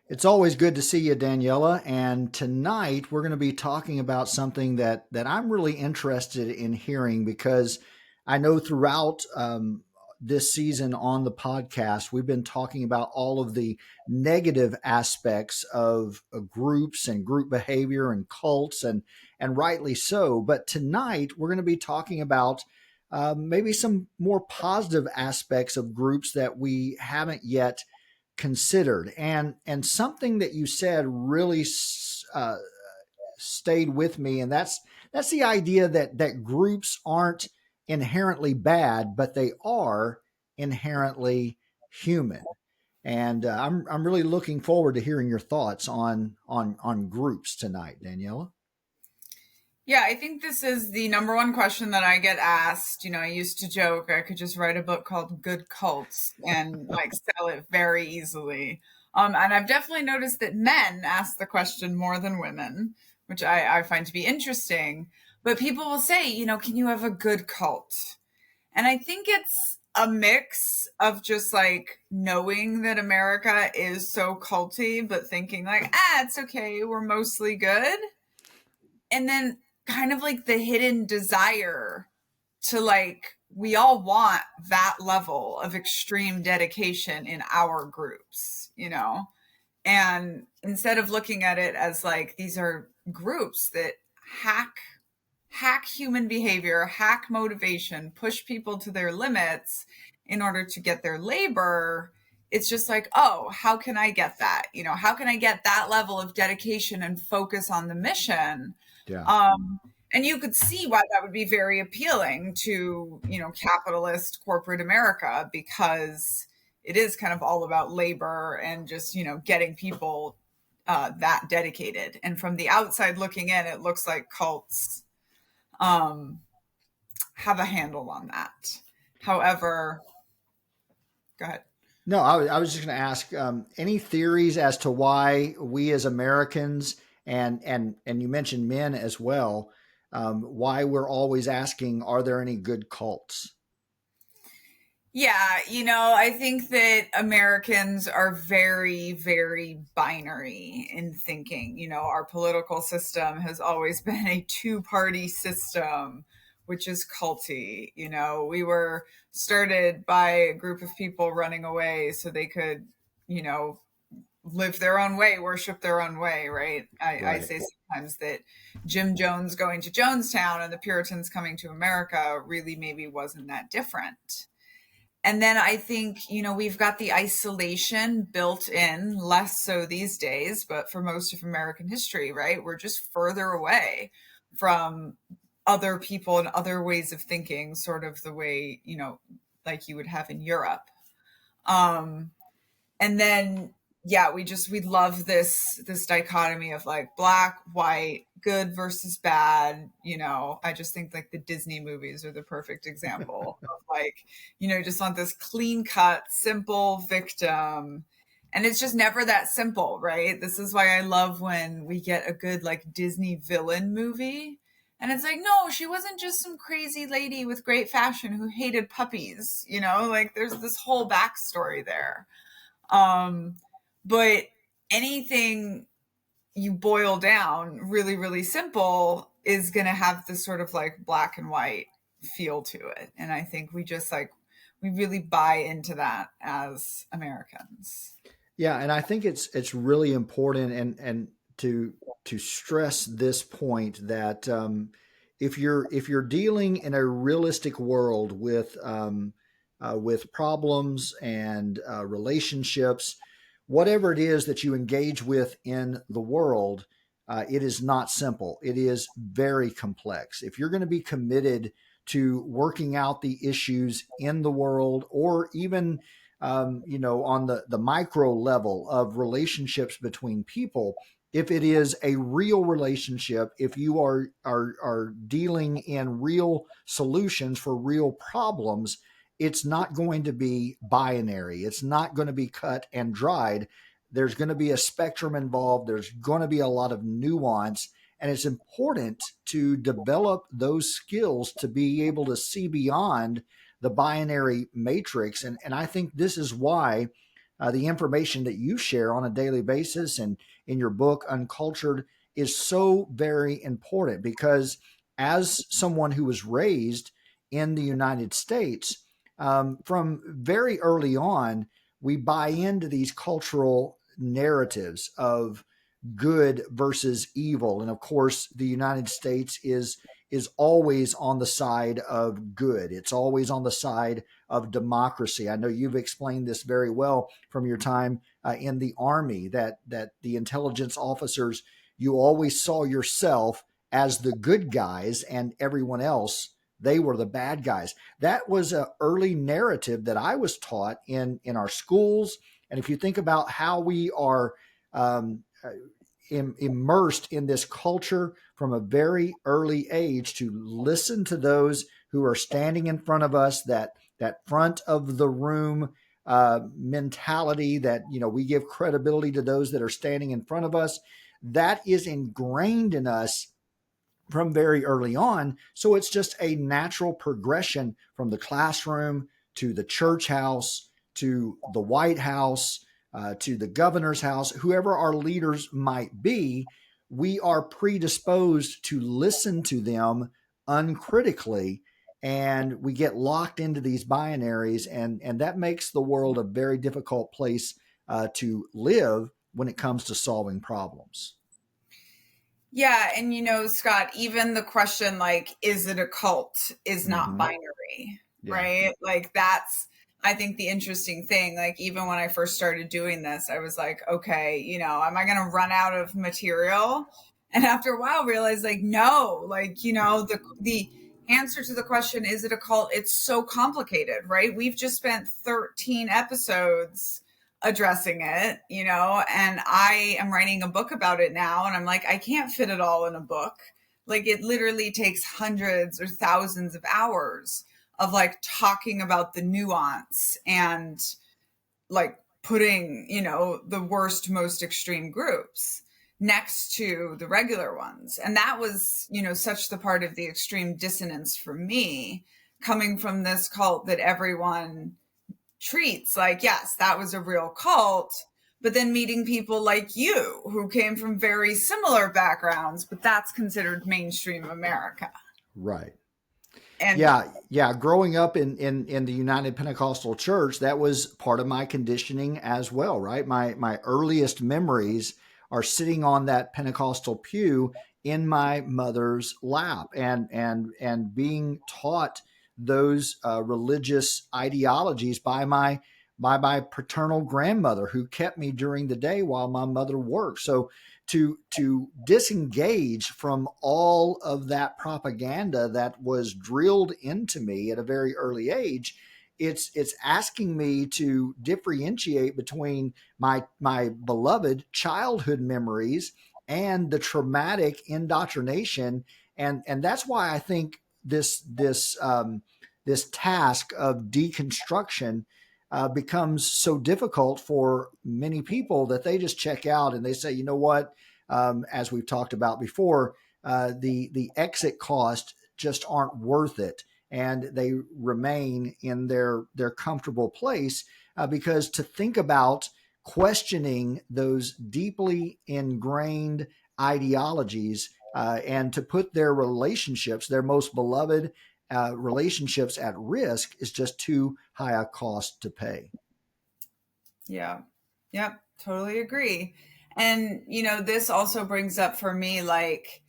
It's always good to see you, Daniela. And tonight we're going to be talking about something that I'm really interested in hearing because I know throughout this season on the podcast, we've been talking about all of the negative aspects of groups and group behavior and cults, and rightly so. But tonight we're going to be talking about maybe some more positive aspects of groups that we haven't yet considered. And something that you said really uh, stayed with me, and that's the idea that groups aren't inherently bad, but they are inherently human. And I'm really looking forward to hearing your thoughts on groups tonight, Daniela. Yeah, I think this is the number one question that I get asked. I used to joke I could just write a book called Good Cults and like sell it very easily. And I've definitely noticed that men ask the question more than women, which I find to be interesting. But people will say, can you have a good cult? And I think it's a mix of just like knowing that America is so culty, but thinking like, it's okay, we're mostly good. And then kind of like the hidden desire to like we all want that level of extreme dedication in our groups. And instead of looking at it as like these are groups that hack human behavior, hack motivation, push people to their limits in order to get their labor, it's just like, oh, how can I get that? How can I get that level of dedication and focus on the mission? Yeah. And you could see why that would be very appealing to, capitalist corporate America, because it is kind of all about labor and just, getting people that dedicated. And from the outside looking in, it looks like cults have a handle on that. However, go ahead. No, I was just going to ask any theories as to why we as Americans and you mentioned men as well, why we're always asking, are there any good cults? Yeah, I think that Americans are very, very binary in thinking. Our political system has always been a two-party system, which is culty. We were started by a group of people running away so they could, you know, live their own way, worship their own way, right? I Right. say sometimes that Jim Jones going to Jonestown and the Puritans coming to America really maybe wasn't that different. And then I think, we've got the isolation built in, less so these days, but for most of American history, right? We're just further away from other people and other ways of thinking, sort of the way, like you would have in Europe. Um, and then yeah, we love this dichotomy of like black, white, good versus bad. I just think like the Disney movies are the perfect example of like, you just want this clean cut simple victim, and it's just never that simple, right? This is why I love when we get a good like Disney villain movie, and it's like, no, she wasn't just some crazy lady with great fashion who hated puppies. Like there's this whole backstory there. um, but anything you boil down really, really simple is going to have this sort of like black and white feel to it. And I think we just like, we really buy into that as Americans. Yeah, and I think it's really important and to stress this point that if you're dealing in a realistic world with problems and relationships, whatever it is that you engage with in the world, it is not simple. It is very complex. If you're going to be committed to working out the issues in the world, or even on the micro level of relationships between people, if it is a real relationship, if you are dealing in real solutions for real problems, it's not going to be binary. It's not going to be cut and dried. There's going to be a spectrum involved. There's going to be a lot of nuance. And it's important to develop those skills to be able to see beyond the binary matrix. And I think this is why the information that you share on a daily basis and in your book, Uncultured, is so very important because as someone who was raised in the United States, from very early on, we buy into these cultural narratives of good versus evil. And of course, the United States is always on the side of good. It's always on the side of democracy. I know you've explained this very well from your time in the Army, that the intelligence officers, you always saw yourself as the good guys and everyone else, they were the bad guys. That was an early narrative that I was taught in our schools. And if you think about how we are immersed in this culture from a very early age, to listen to those who are standing in front of us, that front of the room mentality, that we give credibility to those that are standing in front of us, that is ingrained in us from very early on. So it's just a natural progression from the classroom to the church house to the White House to the governor's house, whoever our leaders might be. We are predisposed to listen to them uncritically, and we get locked into these binaries, and that makes the world a very difficult place to live when it comes to solving problems. Yeah. And, Scott, even the question, like, is it a cult, is not Mm-hmm. binary, Yeah. right? Like, that's, I think, the interesting thing. Like, even when I first started doing this, I was like, okay, am I going to run out of material? And after a while, realized, like, no, like, the answer to the question, is it a cult? It's so complicated, right? We've just spent 13 episodes addressing it, and I am writing a book about it now. And I'm like, I can't fit it all in a book. Like, it literally takes hundreds or thousands of hours of like talking about the nuance and like putting, the worst, most extreme groups next to the regular ones. And that was, such the part of the extreme dissonance for me, coming from this cult that everyone treats like, yes, that was a real cult, but then meeting people like you who came from very similar backgrounds, but that's considered mainstream America. Right. And Yeah. Growing up in the United Pentecostal Church, that was part of my conditioning as well, right? My earliest memories are sitting on that Pentecostal pew in my mother's lap, and being taught those religious ideologies by my paternal grandmother, who kept me during the day while my mother worked. So to disengage from all of that propaganda that was drilled into me at a very early age, it's asking me to differentiate between my beloved childhood memories and the traumatic indoctrination. And that's why I think this task of deconstruction becomes so difficult for many people, that they just check out and they say, you know what, as we've talked about before, the exit cost just aren't worth it, and they remain in their comfortable place, because to think about questioning those deeply ingrained ideologies, and to put their relationships, their most beloved relationships, at risk, is just too high a cost to pay. yeah, yep, totally agree. And, this also brings up for me, like,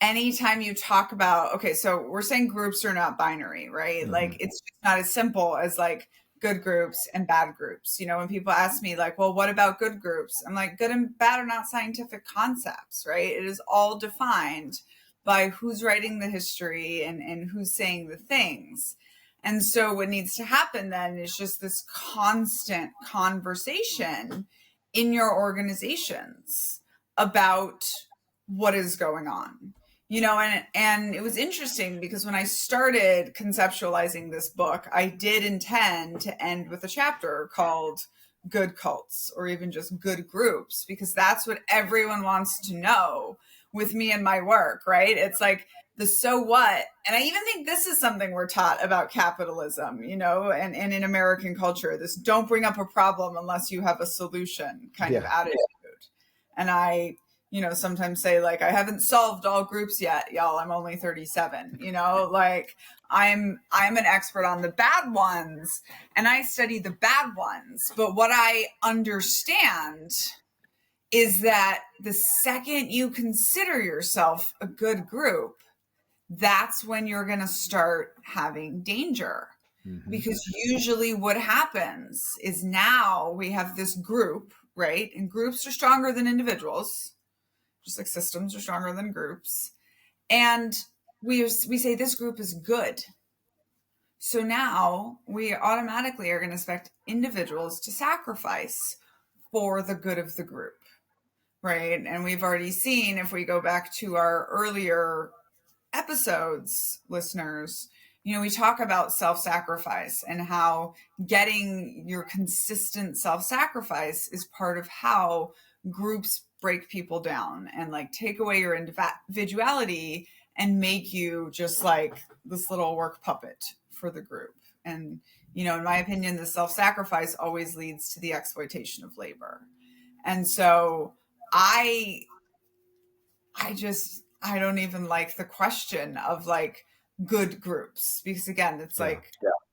anytime you talk about, okay, so we're saying groups are not binary, right? Mm-hmm. Like, it's just not as simple as like good groups and bad groups. When people ask me like, well, what about good groups? I'm like, good and bad are not scientific concepts, right? It is all defined by who's writing the history and who's saying the things. And so what needs to happen then is just this constant conversation in your organizations about what is going on. And it was interesting because when I started conceptualizing this book, I did intend to end with a chapter called good cults or even just good groups, because that's what everyone wants to know with me and my work, right? It's like the so what. And I even think this is something we're taught about capitalism, and in American culture, this don't bring up a problem unless you have a solution kind of attitude. And I, sometimes say, like, I haven't solved all groups yet, y'all. I'm only 37, like I'm an expert on the bad ones and I study the bad ones. But what I understand is that the second you consider yourself a good group, that's when you're going to start having danger. Mm-hmm. Because usually what happens is now we have this group, right? And groups are stronger than individuals, just like systems are stronger than groups. And we say this group is good. So now we automatically are going to expect individuals to sacrifice for the good of the group, right? And we've already seen, if we go back to our earlier episodes, listeners, we talk about self-sacrifice and how getting your consistent self-sacrifice is part of how groups break people down and like take away your individuality and make you just like this little work puppet for the group. And, in my opinion, the self-sacrifice always leads to the exploitation of labor. And so I don't even like the question of like good groups, because again, it's like,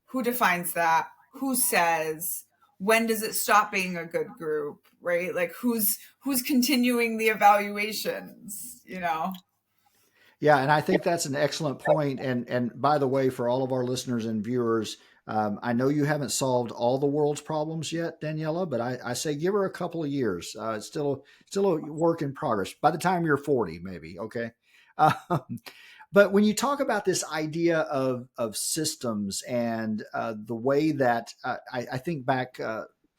who defines that? Who says? When does it stop being a good group, right? Like who's continuing the evaluations, Yeah, and I think that's an excellent point. And by the way, for all of our listeners and viewers, I know you haven't solved all the world's problems yet, Daniella, but I say give her a couple of years. It's still a work in progress. By the time you're 40, maybe, okay. But when you talk about this idea of systems and the way that I think back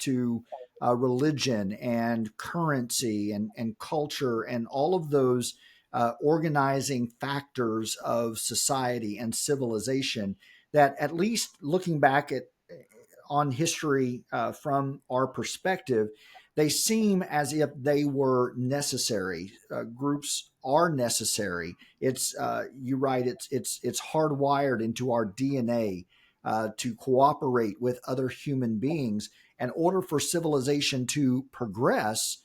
to religion and currency and culture and all of those organizing factors of society and civilization, that at least looking back at on history from our perspective, they seem as if they were necessary. Groups are necessary. It's you write. It's hardwired into our DNA to cooperate with other human beings. In order for civilization to progress,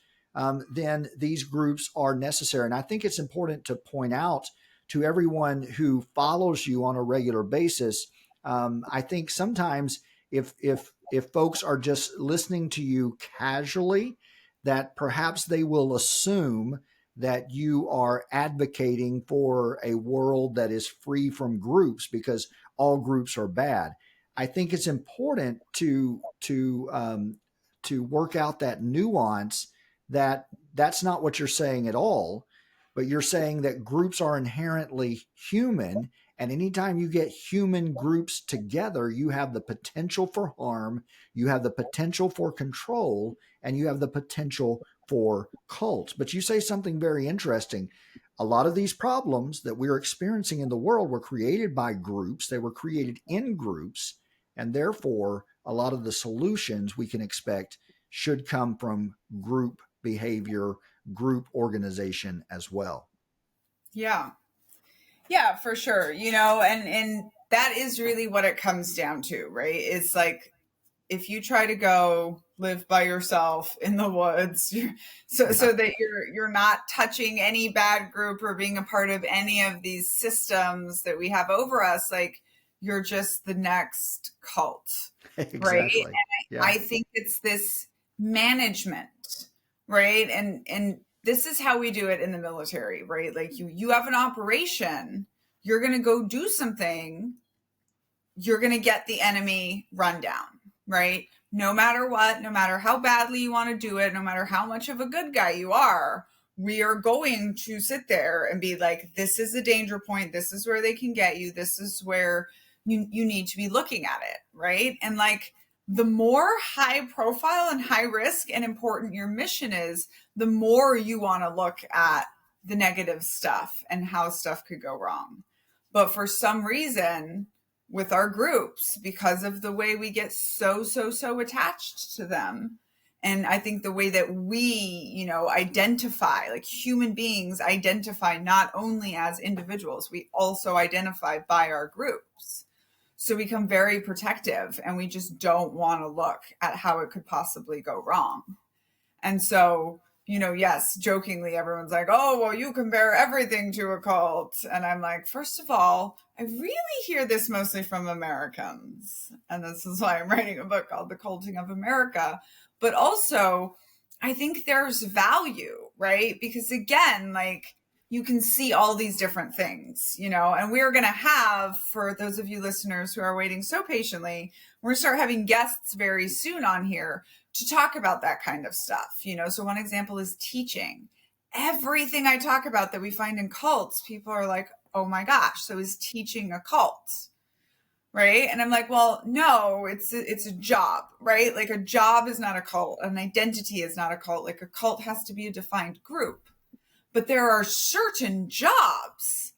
then these groups are necessary. And I think it's important to point out to everyone who follows you on a regular basis. I think sometimes if folks are just listening to you casually, that perhaps they will assume that you are advocating for a world that is free from groups because all groups are bad. I think it's important to work out that nuance, that that's not what you're saying at all, but you're saying that groups are inherently human. And anytime you get human groups together, you have the potential for harm, you have the potential for control, and you have the potential for cults. But you say something very interesting. A lot of these problems that we're experiencing in the world were created by groups, they were created in groups, and therefore a lot of the solutions we can expect should come from group behavior, group organization as well. Yeah. Yeah, for sure. And that is really what it comes down to, right? It's like, if you try to go live by yourself in the woods, so that you're not touching any bad group or being a part of any of these systems that we have over us, like you're just the next cult, Exactly. Right? And I think it's this management, right? And this is how we do it in the military, right? Like you have an operation, you're going to go do something, you're going to get the enemy run down, right? No matter what, no matter how badly you want to do it, no matter how much of a good guy you are, we are going to sit there and be like, this is a danger point. This is where they can get you. This is where you need to be looking at it, right? And like, the more high profile and high risk and important your mission is, the more you want to look at the negative stuff and how stuff could go wrong. But for some reason, with our groups, because of the way we get so attached to them, And I think the way that we, identify, like human beings identify not only as individuals, we also identify by our groups. So we become very protective, and we just don't want to look at how it could possibly go wrong. And so, yes, jokingly, everyone's like, oh, well, you compare everything to a cult. And I'm like, first of all, I really hear this mostly from Americans. And this is why I'm writing a book called The Culting of America. But also, I think there's value, right? Because again, like, you can see all these different things, and we're going to have, for those of you listeners who are waiting so patiently, we're going to start having guests very soon on here to talk about that kind of stuff. So one example is teaching. Everything I talk about that we find in cults, people are like, oh my gosh, so is teaching a cult? Right? And I'm like, well, no, it's a job, right? Like a job is not a cult. An identity is not a cult. Like a cult has to be a defined group. But there are certain jobs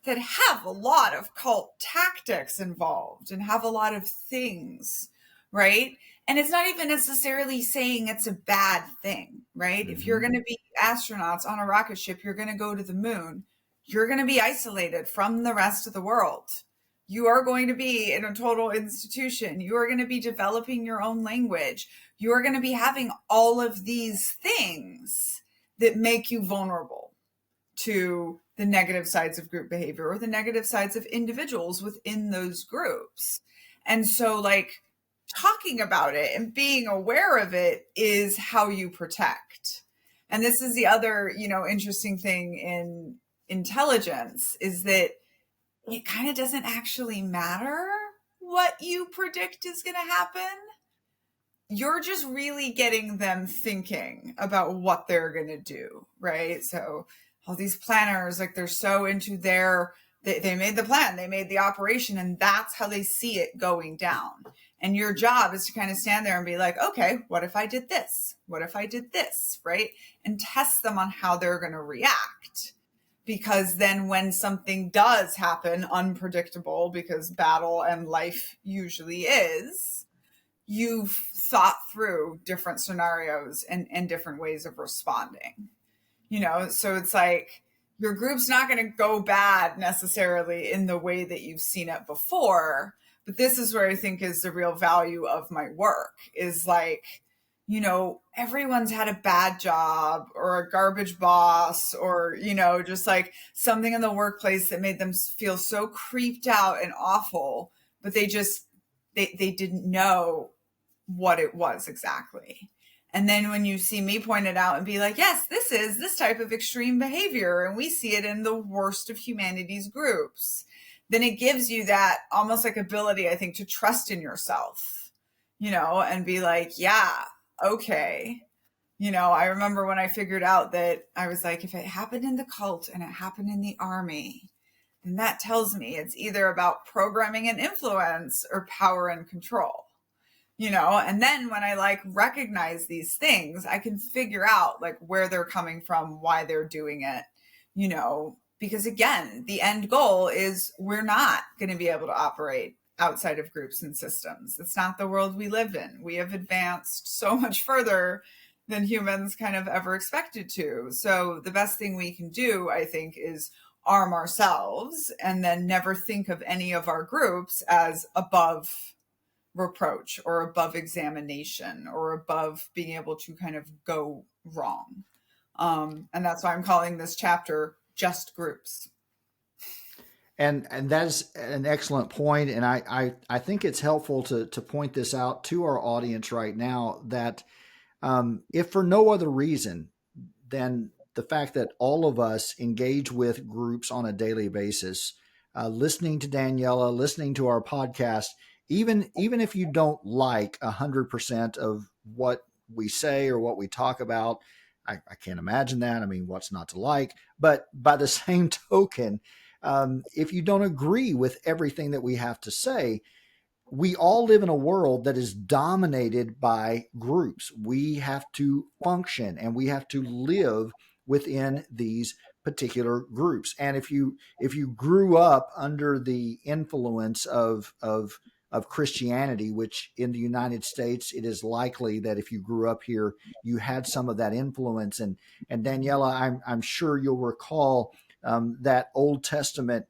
that have a lot of cult tactics involved and have a lot of things, right? And it's not even necessarily saying it's a bad thing, right? Mm-hmm. If you're going to be astronauts on a rocket ship, you're going to go to the moon, you're going to be isolated from the rest of the world. You are going to be in a total institution. You are going to be developing your own language. You are going to be having all of these things that make you vulnerable to the negative sides of group behavior or the negative sides of individuals within those groups. And so, like, talking about it and being aware of it is how you protect. And this is the other, interesting thing in intelligence, is that it kind of doesn't actually matter what you predict is going to happen. You're just really getting them thinking about what they're going to do, right? So all these planners, like, they're so into they made the plan, they made the operation, and that's how they see it going down. And your job is to kind of stand there and be like, okay, what if I did this? What if I did this, right? And test them on how they're going to react. Because then when something does happen, unpredictable, because battle and life usually is, you've thought through different scenarios and different ways of responding, so it's like your group's not going to go bad necessarily in the way that you've seen it before. But this is where I think is the real value of my work, is like, everyone's had a bad job or a garbage boss or, just like something in the workplace that made them feel so creeped out and awful, but they didn't know what it was exactly. And then when you see me point it out and be like, yes, this is this type of extreme behavior, and we see it in the worst of humanity's groups, then it gives you that almost like ability, I think, to trust in yourself, and be like, yeah, okay. I remember when I figured out that I was like, if it happened in the cult and it happened in the army, then that tells me it's either about programming and influence or power and control. And then when I recognize these things, I can figure out where they're coming from, why they're doing it, because again, the end goal is we're not going to be able to operate outside of groups and systems. It's not the world we live in. We have advanced so much further than humans kind of ever expected to. So the best thing we can do, I think, is arm ourselves and then never think of any of our groups as above reproach or above examination or above being able to kind of go wrong. And that's why I'm calling this chapter Just Groups. And that's an excellent point. And I think it's helpful to point this out to our audience right now, that if for no other reason than the fact that all of us engage with groups on a daily basis, listening to Daniella, listening to our podcast, even if you don't like 100% of what we say or what we talk about, I can't imagine that. I mean, what's not to like? But by the same token, if you don't agree with everything that we have to say, we all live in a world that is dominated by groups. We have to function and we have to live within these particular groups. And if you grew up under the influence of of Christianity, which in the United States, it is likely that if you grew up here, you had some of that influence. And Daniella, I'm sure you'll recall that Old Testament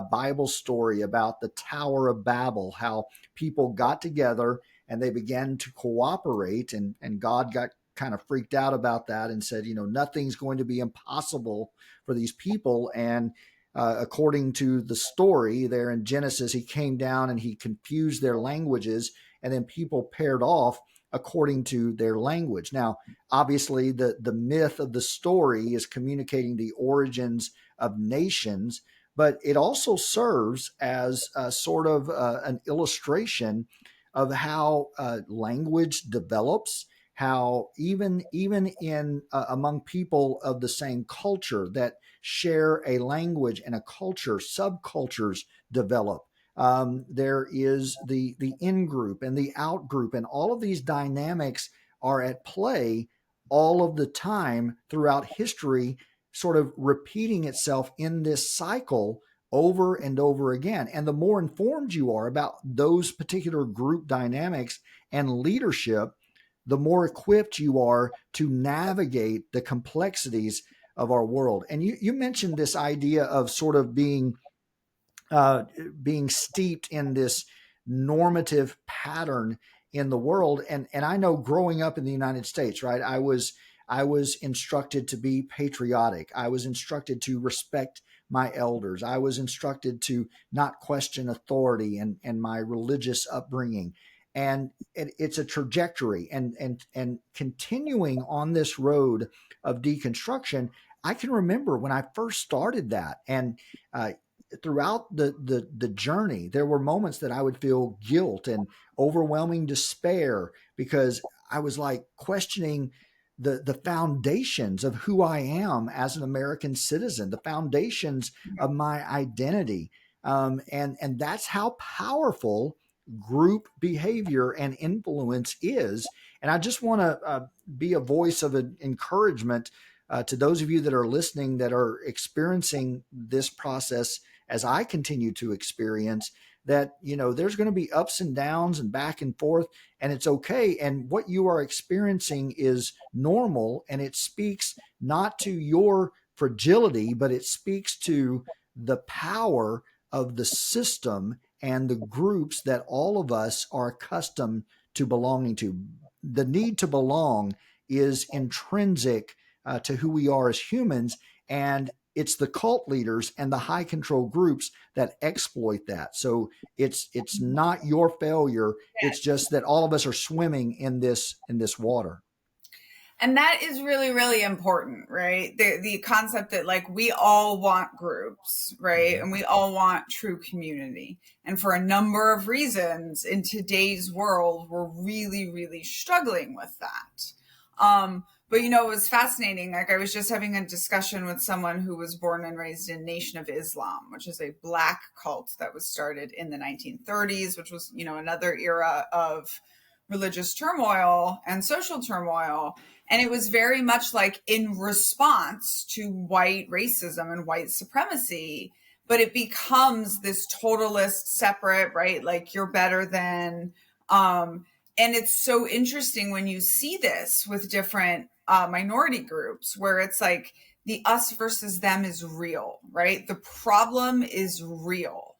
Bible story about the Tower of Babel, how people got together and they began to cooperate, and God got kind of freaked out about that and said, nothing's going to be impossible for these people. And according to the story there in Genesis, he came down and he confused their languages, and then people paired off according to their language. Now, obviously, the myth of the story is communicating the origins of nations, but it also serves as a sort of an illustration of how language develops, how even in among people of the same culture that share a language and a culture, subcultures develop. There is the in group and the out group, and all of these dynamics are at play all of the time throughout history, sort of repeating itself in this cycle over and over again. And the more informed you are about those particular group dynamics and leadership, the more equipped you are to navigate the complexities of our world. And you mentioned this idea of sort of being steeped in this normative pattern in the world. And I know growing up in the United States, right, I was instructed to be patriotic. I was instructed to respect my elders. I was instructed to not question authority and my religious upbringing. And it's a trajectory, and continuing on this road of deconstruction. I can remember when I first started that, and throughout the journey, there were moments that I would feel guilt and overwhelming despair, because I was like questioning the foundations of who I am as an American citizen, the foundations of my identity, and that's how powerful group behavior and influence is. And I just want to be a voice of an encouragement to those of you that are listening that are experiencing this process as I continue to experience, that there's going to be ups and downs and back and forth, and it's okay. And what you are experiencing is normal, and it speaks not to your fragility, but it speaks to the power of the system and the groups that all of us are accustomed to belonging to. The need to belong is intrinsic to who we are as humans, and it's the cult leaders and the high control groups that exploit that. So it's not your failure. It's just that all of us are swimming in this water. And that is really, really important, right? The concept that like we all want groups, right? And we all want true community. And for a number of reasons in today's world, we're really, really struggling with that. But it was fascinating. Like I was just having a discussion with someone who was born and raised in Nation of Islam, which is a Black cult that was started in the 1930s, which was, another era of religious turmoil and social turmoil. And it was very much like in response to white racism and white supremacy, but it becomes this totalist, separate, right? Like you're better than, and it's so interesting when you see this with different minority groups, where it's like the us versus them is real, right? The problem is real.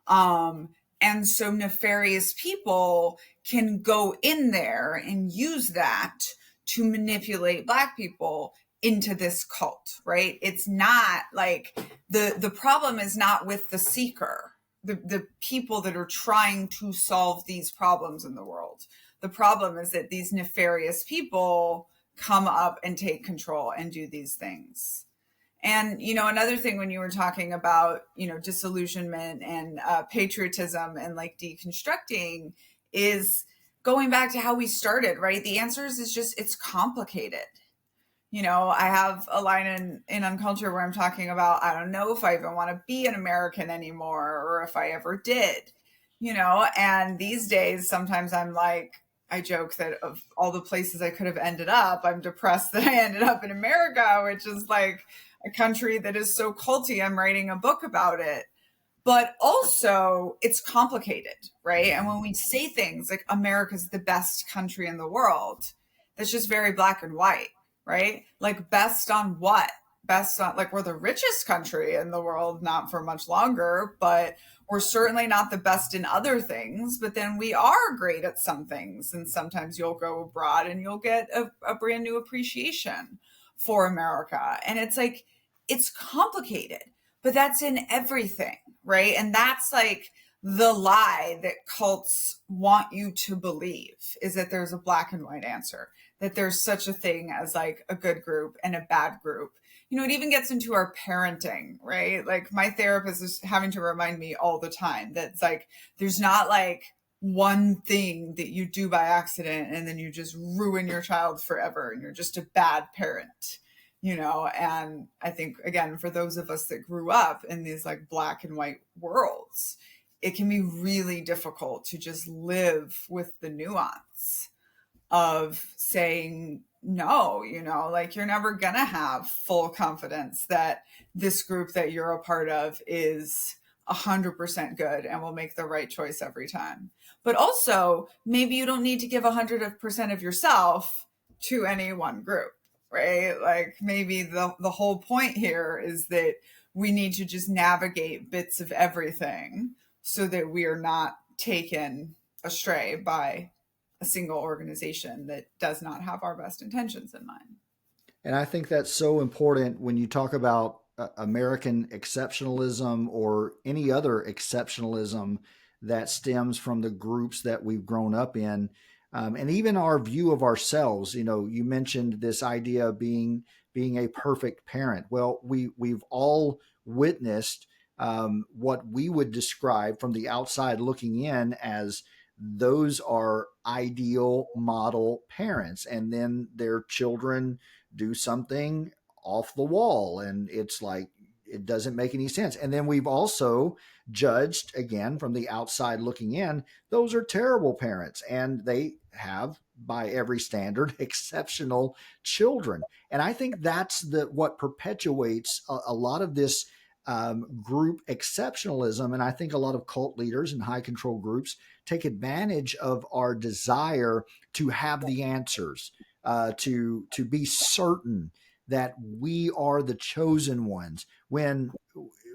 And so nefarious people can go in there and use that to manipulate Black people into this cult, right? It's not like the problem is not with the seeker, the people that are trying to solve these problems in the world. The problem is that these nefarious people come up and take control and do these things. And, another thing when you were talking about, disillusionment and patriotism and like deconstructing is going back to how we started, right? The answers is just, it's complicated. I have a line in Unculture where I'm talking about, I don't know if I even want to be an American anymore or if I ever did, and these days, sometimes I'm like, I joke that of all the places I could have ended up, I'm depressed that I ended up in America, which is like a country that is so culty. I'm writing a book about it. but also it's complicated, right? And when we say things like America's the best country in the world, that's just very black and white, right? Like, best on what? Best on, like, we're the richest country in the world, not for much longer, but we're certainly not the best in other things. But then we are great at some things. And sometimes you'll go abroad and you'll get a brand new appreciation for America. And it's like, it's complicated, but that's in everything, right? And that's like the lie that cults want you to believe, is that there's a black and white answer, that there's such a thing as like a good group and a bad group. You know, it even gets into our parenting, right? Like, my therapist is having to remind me all the time that it's like, there's not like one thing that you do by accident and then you just ruin your child forever and you're just a bad parent, you know? And I think, again, for those of us that grew up in these like black and white worlds, it can be really difficult to just live with the nuance of saying no, you know, like, you're never gonna have full confidence that this group that you're a part of is 100% good and will make the right choice every time. But also, maybe you don't need to give 100% of yourself to any one group, right? Like, maybe the whole point here is that we need to just navigate bits of everything so that we are not taken astray by a single organization that does not have our best intentions in mind. And I think that's so important when you talk about American exceptionalism or any other exceptionalism that stems from the groups that we've grown up in. And even our view of ourselves. You know, you mentioned this idea of being a perfect parent. Well, we've all witnessed what we would describe from the outside looking in as those are ideal model parents, and then their children do something off the wall, and it's like, it doesn't make any sense. And then we've also judged, again, from the outside looking in, those are terrible parents, and they have, by every standard, exceptional children. And I think that's what perpetuates a lot of this group exceptionalism. And I think a lot of cult leaders and high control groups take advantage of our desire to have the answers, to be certain that we are the chosen ones, when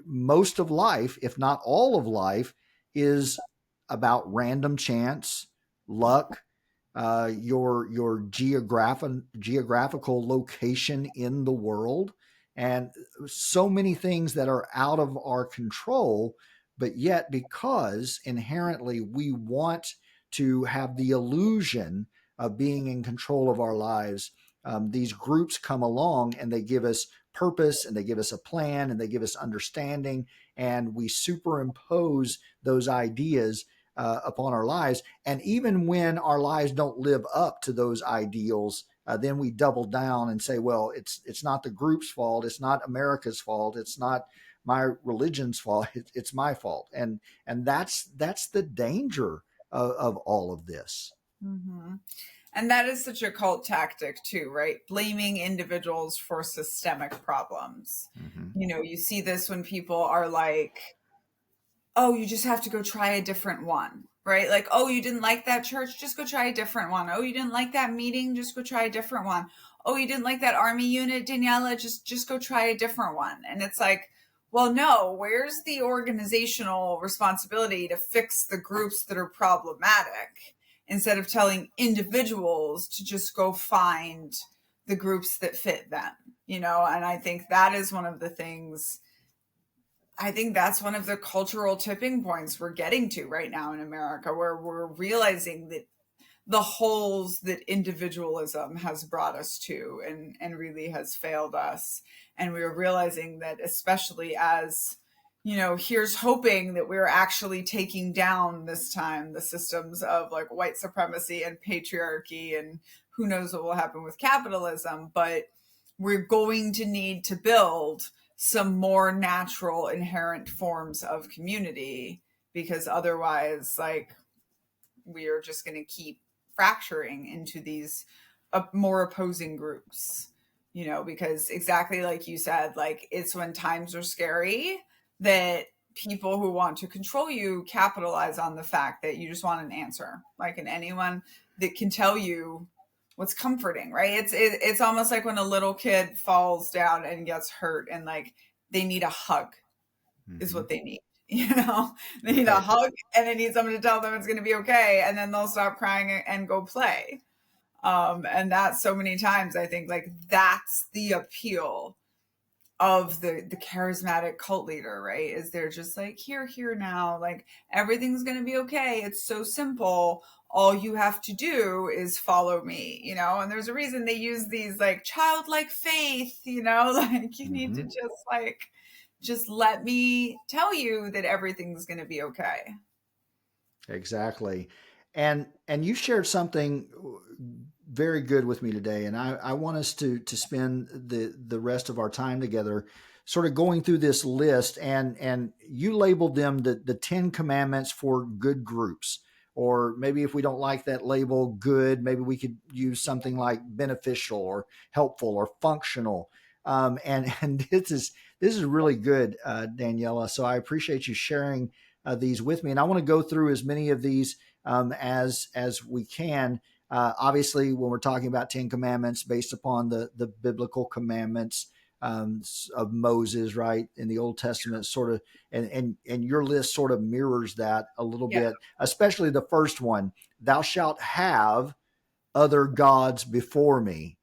most of life, if not all of life, is about random chance, luck, your geographical location in the world, and so many things that are out of our control. But yet, because inherently we want to have the illusion of being in control of our lives, these groups come along and they give us purpose, and they give us a plan, and they give us understanding, and we superimpose those ideas upon our lives. And even when our lives don't live up to those ideals, then we double down and say, well, it's not the group's fault, it's not America's fault, it's not my religion's fault, it's my fault. And that's the danger of all of this. Mm-hmm. And that is such a cult tactic too, right? Blaming individuals for systemic problems. Mm-hmm. You know, you see this when people are like, oh, you just have to go try a different one, right? Like, oh, you didn't like that church, just go try a different one. Oh, you didn't like that meeting, just go try a different one. Oh, you didn't like that army unit, Daniella, just go try a different one. And it's like, well, no, where's the organizational responsibility to fix the groups that are problematic, instead of telling individuals to just go find the groups that fit them, you know? And I think that is one of the things, I think that's one of the cultural tipping points we're getting to right now in America, where we're realizing that the holes that individualism has brought us to, and really has failed us. And we're realizing that, especially as, you know, here's hoping that we're actually taking down this time the systems of like white supremacy and patriarchy, and who knows what will happen with capitalism, but we're going to need to build some more natural inherent forms of community, because otherwise, like, we are just going to keep fracturing into these more opposing groups, you know, because exactly like you said, like, it's when times are scary that people who want to control you capitalize on the fact that you just want an answer, like, and anyone that can tell you what's comforting, right? It's almost like when a little kid falls down and gets hurt, and like they need a hug, is Mm-hmm. what they need. You know, they need a Right. hug, and they need someone to tell them it's going to be okay, and then they'll stop crying and go play. And that's so many times I think like that's the appeal of the charismatic cult leader, right? Is they're just like, here now, like everything's going to be okay. It's so simple. All you have to do is follow me, you know? And there's a reason they use these like childlike faith, you know, like you need to Mm-hmm. just let me tell you that everything's going to be okay. Exactly. And you shared something very good with me today, and I want us to spend the rest of our time together sort of going through this list, and you labeled them the 10 commandments for good groups. Or maybe if we don't like that label good, maybe we could use something like beneficial or helpful or functional. And this is really good, Daniela. So I appreciate you sharing these with me, and I want to go through as many of these as we can. Obviously, when we're talking about 10 commandments based upon the biblical commandments of Moses, right, in the Old Testament, sort of, and your list sort of mirrors that a little Yeah. bit, especially the first one, thou shalt have other gods before me.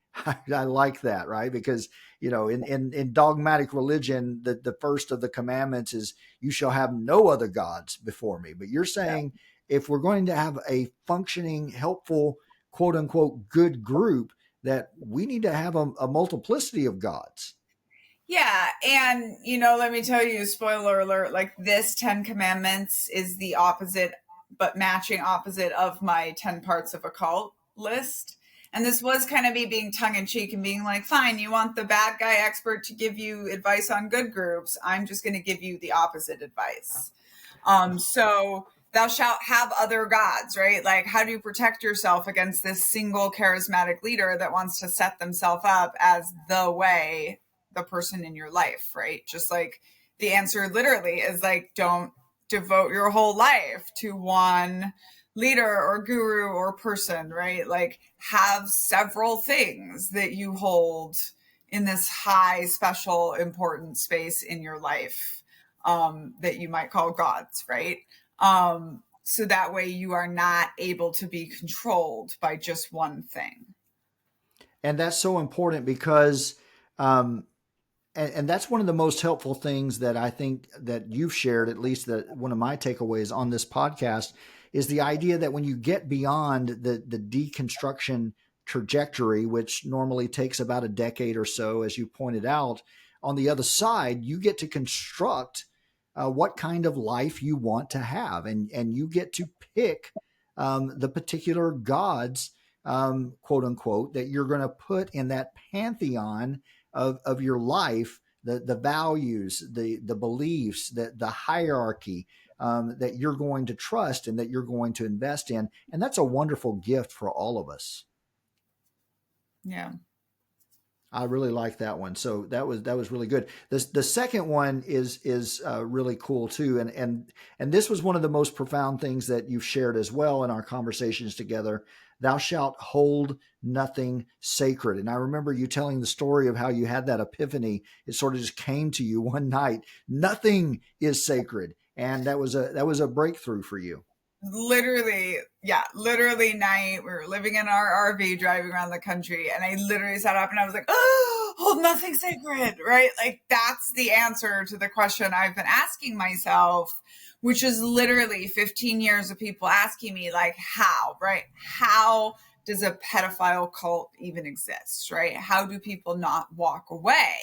I like that, right? Because in dogmatic religion, the first of the commandments is you shall have no other gods before me. But you're saying if we're going to have a functioning, helpful, quote unquote, good group, that we need to have a multiplicity of gods. Yeah, and let me tell you, spoiler alert, like this 10 commandments is the opposite, but matching opposite of my 10 parts of a cult list. And this was kind of me being tongue in cheek and being like, fine, you want the bad guy expert to give you advice on good groups. I'm just going to give you the opposite advice. So thou shalt have other gods, right? Like, how do you protect yourself against this single charismatic leader that wants to set themselves up as the way, the person in your life, right? Just like the answer literally is like, don't devote your whole life to one leader or guru or person, right? Like, have several things that you hold in this high, special, important space in your life, that you might call gods, right? So that way you are not able to be controlled by just one thing. And that's so important because um, and that's one of the most helpful things that I think that you've shared, at least that one of my takeaways on this podcast, is the idea that when you get beyond the deconstruction trajectory, which normally takes about a decade or so, as you pointed out, on the other side, you get to construct what kind of life you want to have, and you get to pick the particular gods, quote unquote, that you're going to put in that pantheon of your life, the values, the beliefs, the hierarchy that you're going to trust and that you're going to invest in. And that's a wonderful gift for all of us. Yeah. I really like that one. So that was really good. The second one is really cool too, and this was one of the most profound things that you've shared as well in our conversations together. Thou shalt hold nothing sacred. And I remember you telling the story of how you had that epiphany. It sort of just came to you one night. Nothing is sacred, and that was a breakthrough for you. Literally night. We were living in our RV driving around the country, and I literally sat up and I was like, oh, hold nothing sacred, right? Like that's the answer to the question I've been asking myself, which is literally 15 years of people asking me like, how, right? How does a pedophile cult even exist, right? How do people not walk away?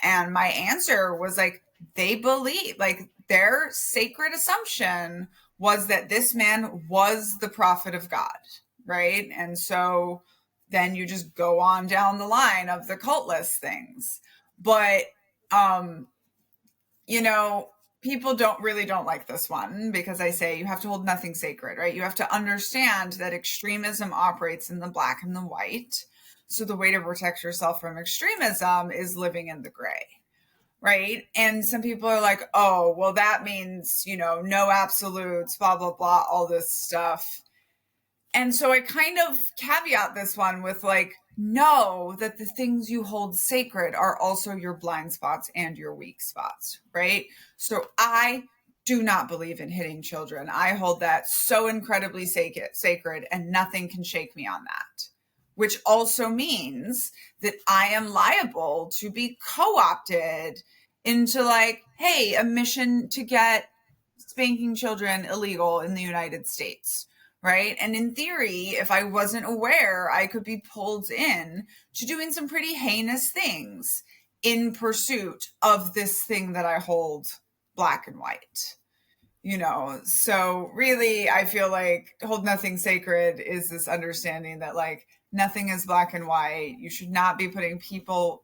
And my answer was like, they believe, like their sacred assumption was that this man was the prophet of God, right? And so then you just go on down the line of the cult list things. But, um, you know, people don't like this one because I say you have to hold nothing sacred, right? You have to understand that extremism operates in the black and the white. So the way to protect yourself from extremism is living in the gray, right? And some people are like, oh, well, that means, no absolutes, blah, blah, blah, all this stuff. And so I kind of caveat this one with like, know that the things you hold sacred are also your blind spots and your weak spots, right? So I do not believe in hitting children. I hold that so incredibly sacred, and nothing can shake me on that, which also means that I am liable to be co-opted into like, hey, a mission to get spanking children illegal in the United States, right? And in theory, if I wasn't aware, I could be pulled in to doing some pretty heinous things in pursuit of this thing that I hold black and white. So really I feel like hold nothing sacred is this understanding that like nothing is black and white. You should not be putting people,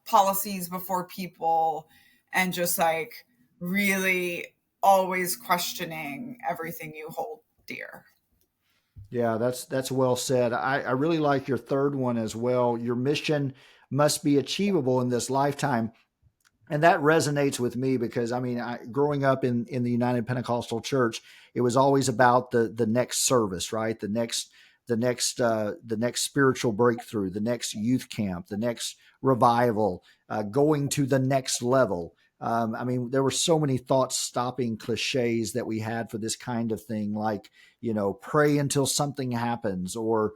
policies before people, and just like really always questioning everything you hold dear. Yeah, that's well said. I really like your third one as well. Your mission must be achievable in this lifetime. And that resonates with me because I mean, growing up in the United Pentecostal Church, it was always about the next service, right? The next spiritual breakthrough, the next youth camp, the next revival, going to the next level. I mean, there were so many thought-stopping cliches that we had for this kind of thing, like pray until something happens, or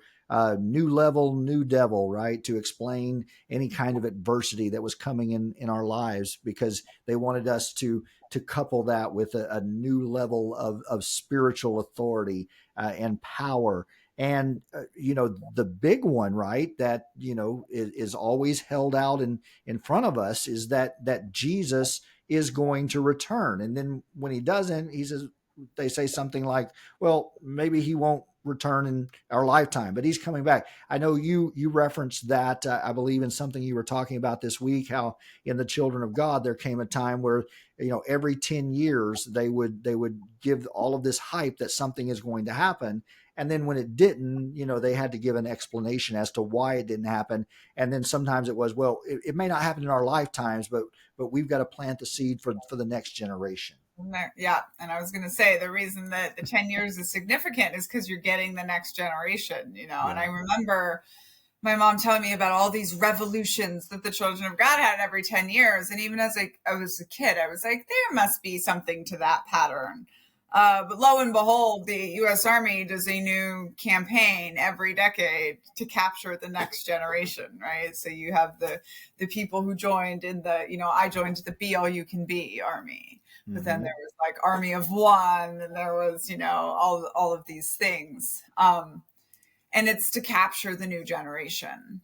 new level, new devil, right? To explain any kind of adversity that was coming in our lives, because they wanted us to couple that with a new level of spiritual authority and power. And the big one, right, that is always held out in front of us is that Jesus is going to return. And then when he doesn't, they say something like, well, maybe he won't return in our lifetime, but he's coming back. I know you referenced that, I believe, in something you were talking about this week, how in the children of God there came a time where every 10 years they would give all of this hype that something is going to happen, and then when it didn't, they had to give an explanation as to why it didn't happen. And then sometimes it was, well, it may not happen in our lifetimes, but we've got to plant the seed for the next generation. Yeah. And I was going to say the reason that the 10 years is significant is because you're getting the next generation, Yeah. And I remember my mom telling me about all these revolutions that the children of God had every 10 years. And even as I was a kid, I was like, there must be something to that pattern. But lo and behold, the U.S. Army does a new campaign every decade to capture the next generation, right? So you have the people who joined in I joined the Be All You Can Be Army. But then there was like Army of One, and there was, all of these things. And it's to capture the new generation.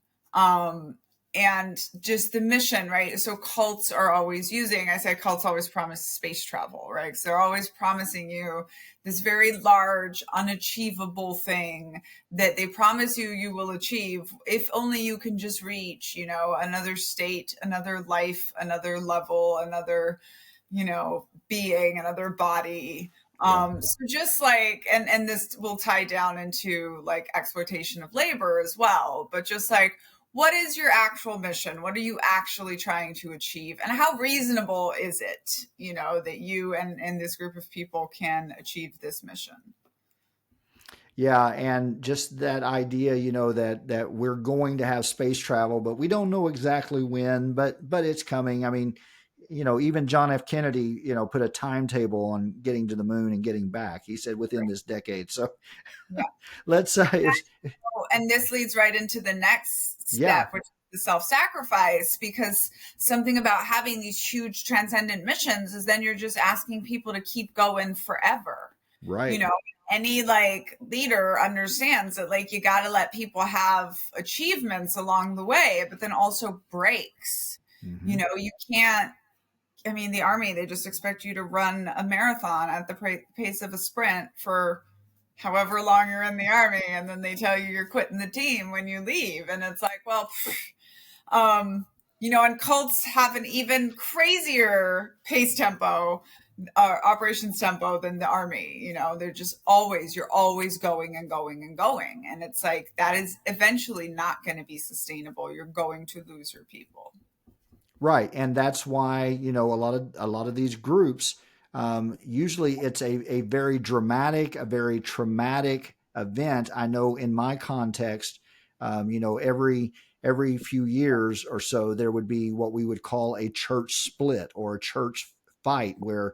And just the mission, right? So cults are always I say cults always promise space travel, right? So they're always promising you this very large, unachievable thing that they promise you will achieve if only you can just reach, another state, another life, another level, another, being, another body. So just like, and this will tie down into like exploitation of labor as well, but just like, what is your actual mission? What are you actually trying to achieve? And how reasonable is it, that you and this group of people can achieve this mission? Yeah, and just that idea, that we're going to have space travel, but we don't know exactly when, but it's coming. I mean, even John F. Kennedy, put a timetable on getting to the moon and getting back. He said within this decade. So Yeah. let's And this leads right into the next yeah, step, which is the self-sacrifice, because something about having these huge transcendent missions is then you're just asking people to keep going forever. right. Any like leader understands that like you got to let people have achievements along the way, but then also breaks. Mm-hmm. You can't. I mean, the Army, they just expect you to run a marathon at the pace of a sprint for however long you're in the Army, and then they tell you you're quitting the team when you leave, and it's like, well, and cults have an even crazier pace tempo, operations tempo than the Army. They're just you're always going and going and going, and it's like that is eventually not going to be sustainable. You're going to lose your people. Right, and that's why a lot of these groups, usually it's a very dramatic, a very traumatic event. I know in my context, every few years or so there would be what we would call a church split or a church fight where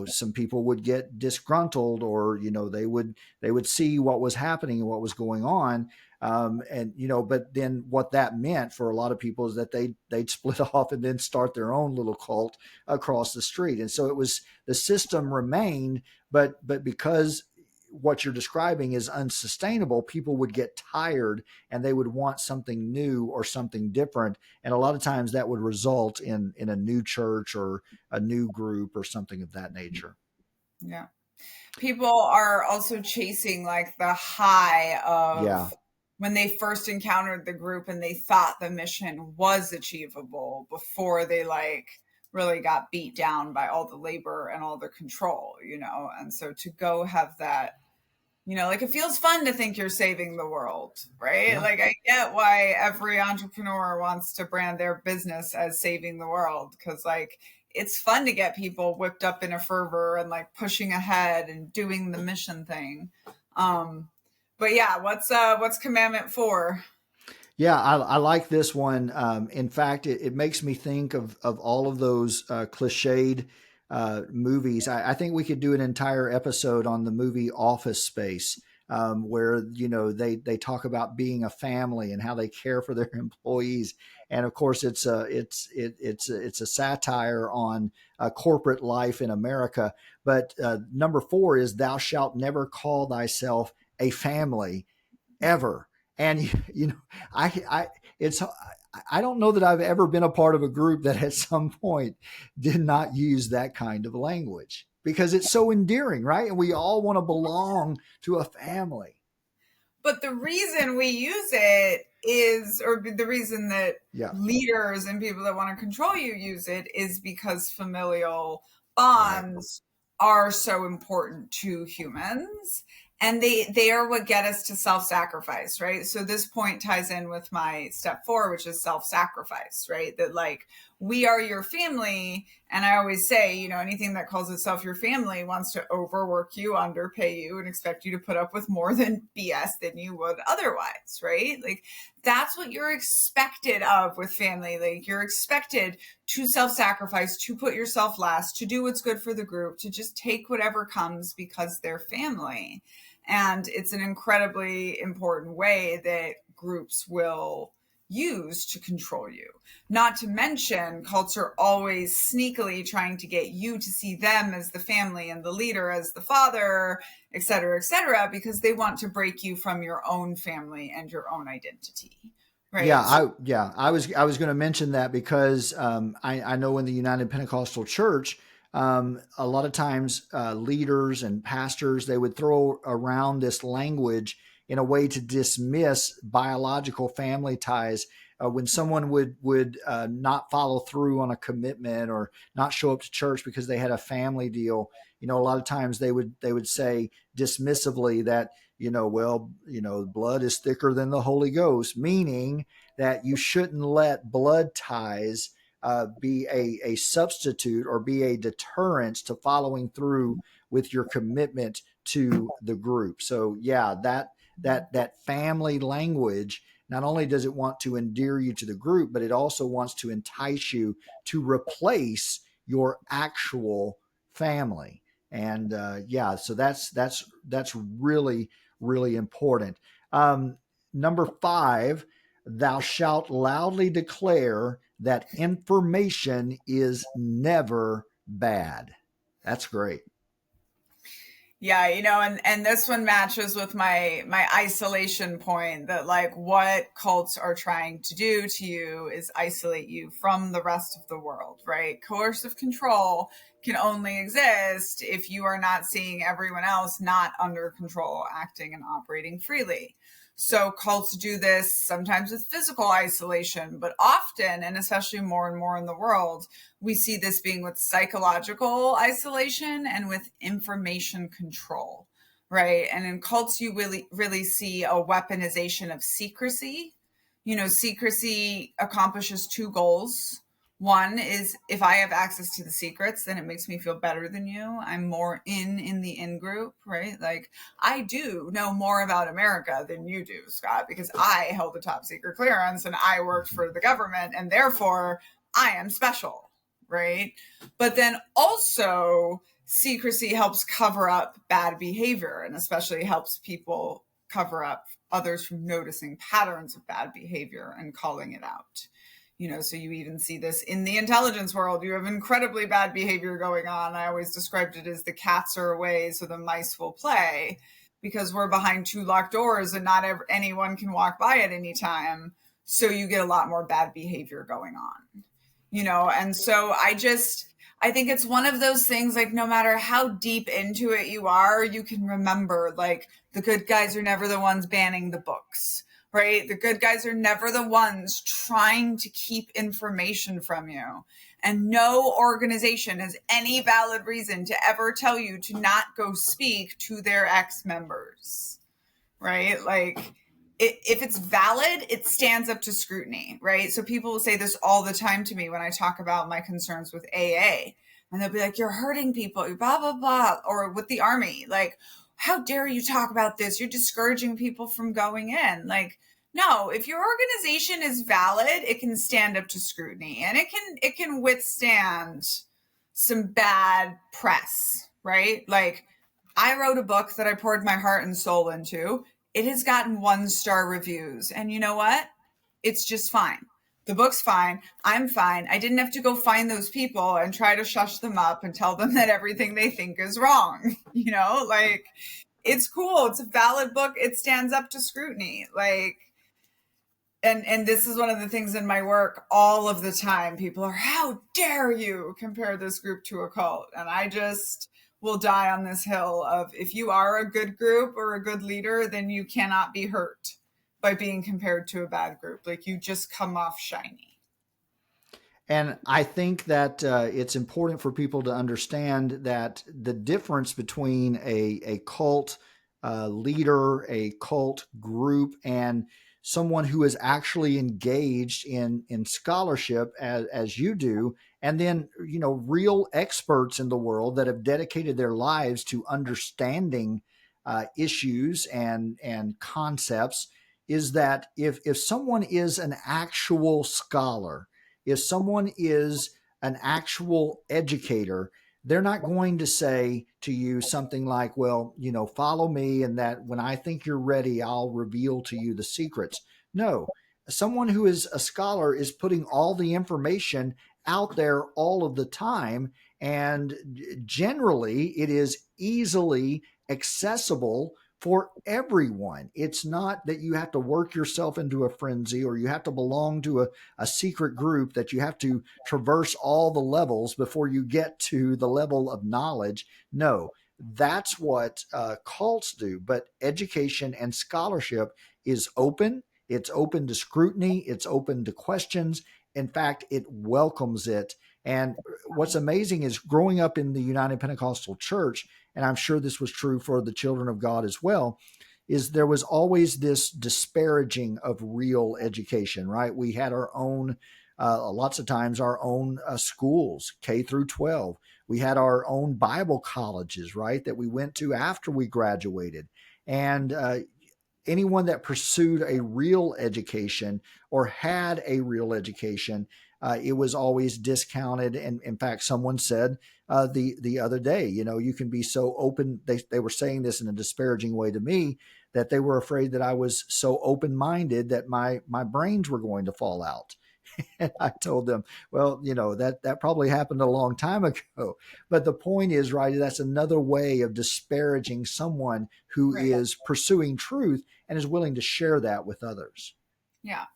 some people would get disgruntled, or they would see what was happening and what was going on, and but then what that meant for a lot of people is that they'd split off and then start their own little cult across the street. And so it was, the system remained, but because what you're describing is unsustainable, people would get tired and they would want something new or something different, and a lot of times that would result in a new church or a new group or something of that nature. Yeah. People are also chasing like the high Yeah. of when they first encountered the group and they thought the mission was achievable before they like really got beat down by all the labor and all the control, and so to go have that, like it feels fun to think you're saving the world, right? Yeah. Like I get why every entrepreneur wants to brand their business as saving the world, because like it's fun to get people whipped up in a fervor and like pushing ahead and doing the mission thing. Um, but yeah, what's commandment 4? Yeah, I like this one. In fact, it makes me think of all of those cliched movies. I think we could do an entire episode on the movie Office Space, where they talk about being a family and how they care for their employees. And of course, it's a satire on corporate life in America. But number 4 is, "Thou shalt never call thyself a family ever." And I it's I don't know that I've ever been a part of a group that at some point did not use that kind of language, because it's so endearing, right? And we all want to belong to a family. But the reason we use it is, or the reason that Yeah, leaders and people that want to control you use it, is because familial right. bonds are so important to humans. And they are what get us to self-sacrifice, right? So this point ties in with my step 4, which is self-sacrifice, right? That like we are your family. And I always say, anything that calls itself your family wants to overwork you, underpay you, and expect you to put up with more than BS than you would otherwise, right? Like that's what you're expected of with family. Like you're expected to self-sacrifice, to put yourself last, to do what's good for the group, to just take whatever comes because they're family. And it's an incredibly important way that groups will use to control you. Not to mention, cults are always sneakily trying to get you to see them as the family and the leader as the father, et cetera, because they want to break you from your own family and your own identity. Yeah, Right. So, I was going to mention that because I know in the United Pentecostal Church, a lot of times leaders and pastors, they would throw around this language in a way to dismiss biological family ties. When someone would not follow through on a commitment or not show up to church because they had a family deal, a lot of times they would say dismissively that, well, blood is thicker than the Holy Ghost, meaning that you shouldn't let blood ties be a substitute or be a deterrent to following through with your commitment to the group. So yeah, that family language, not only does it want to endear you to the group, but it also wants to entice you to replace your actual family. And yeah, so that's really important. Number 5, "Thou shalt loudly declare that information is never bad." That's great. yeah, and this one matches with my isolation point, that like what cults are trying to do to you is isolate you from the rest of the world, right? Coercive control can only exist if you are not seeing everyone else not under control, acting and operating freely. So cults do this sometimes with physical isolation, but often, and especially more and more in the world, we see this being with psychological isolation and with information control, right? And in cults, you really see a weaponization of secrecy. Secrecy accomplishes 2 goals. One is if I have access to the secrets, then it makes me feel better than you. I'm more in the in group, right? Like I do know more about America than you do, Scott, because I held a top secret clearance and I worked for the government and therefore I am special, right? But then also secrecy helps cover up bad behavior and especially helps people cover up others from noticing patterns of bad behavior and calling it out. So you even see this in the intelligence world. You have incredibly bad behavior going on. I always described it as the cats are away, so the mice will play, because we're behind two locked doors and not anyone can walk by at any time. So you get a lot more bad behavior going on, and so I think it's one of those things, like no matter how deep into it you are, you can remember like the good guys are never the ones banning the books. Right? The good guys are never the ones trying to keep information from you. And no organization has any valid reason to ever tell you to not go speak to their ex-members. Right? Like, if it's valid, it stands up to scrutiny, right? So people will say this all the time to me when I talk about my concerns with AA. And they'll be like, you're hurting people, blah, blah, blah. Or with the Army, like, how dare you talk about this? You're discouraging people from going in. Like, no, if your organization is valid, it can stand up to scrutiny and it can withstand some bad press, right? Like, I wrote a book that I poured my heart and soul into. It has gotten 1-star reviews. And you know what? It's just fine. The book's fine. I'm fine. I didn't have to go find those people and try to shush them up and tell them that everything they think is wrong. Like it's cool. It's a valid book. It stands up to scrutiny. Like, and this is one of the things in my work all of the time. People are, how dare you compare this group to a cult? And I just will die on this hill of, if you are a good group or a good leader, then you cannot be hurt by being compared to a bad group. Like you just come off shiny. And I think that it's important for people to understand that the difference between a cult leader, a cult group, and someone who is actually engaged in scholarship as you do, and then real experts in the world that have dedicated their lives to understanding issues and concepts, is that if someone is an actual scholar, if someone is an actual educator, they're not going to say to you something like, well, follow me, and that when I think you're ready, I'll reveal to you the secrets. No, someone who is a scholar is putting all the information out there all of the time. And generally, it is easily accessible for everyone. It's not that you have to work yourself into a frenzy or you have to belong to a secret group, that you have to traverse all the levels before you get to the level of knowledge. No, that's what cults do. But education and scholarship is open. It's open to scrutiny. It's open to questions. In fact, it welcomes it. And what's amazing is, growing up in the United Pentecostal Church, and I'm sure this was true for the children of God as well, is there was always this disparaging of real education, right? We had our own, lots of times, our own schools, K through 12. We had our own Bible colleges, right, that we went to after we graduated. And anyone that pursued a real education or had a real education, it was always discounted. And in fact, someone said the other day, you can be so open. They were saying this in a disparaging way to me, that they were afraid that I was so open-minded that my brains were going to fall out. And I told them, well, that probably happened a long time ago. But the point is, right, that's another way of disparaging someone who Right. is pursuing truth and is willing to share that with others. Yeah.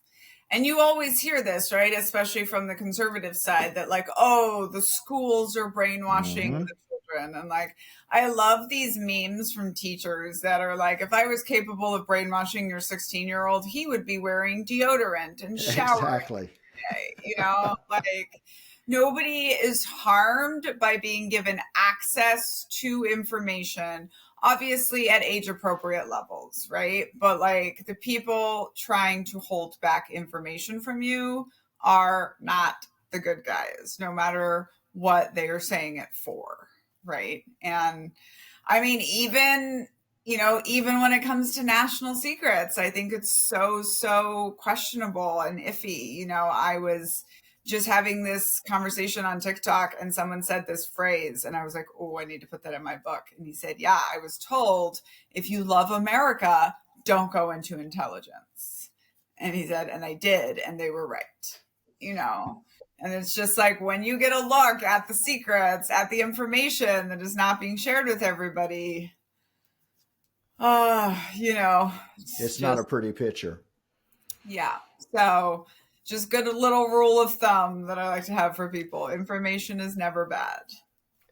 And you always hear this, right? Especially from the conservative side, that like, oh, the schools are brainwashing Mm-hmm. the children. And like, I love these memes from teachers that are like, if I was capable of brainwashing your 16-year-old, he would be wearing deodorant and showering. Exactly. Like nobody is harmed by being given access to information, obviously at age appropriate levels, right? But like the people trying to hold back information from you are not the good guys, no matter what they are saying it for, right? And I mean, even when it comes to national secrets, I think it's so questionable and iffy. I was just having this conversation on TikTok and someone said this phrase and I was like, oh, I need to put that in my book. And he said, yeah, I was told if you love America, don't go into intelligence. And he said, and I did, and they were right, And it's just like when you get a look at the secrets, at the information that is not being shared with everybody, It's not a just, pretty picture. yeah. So just good little rule of thumb that I like to have for people. Information is never bad.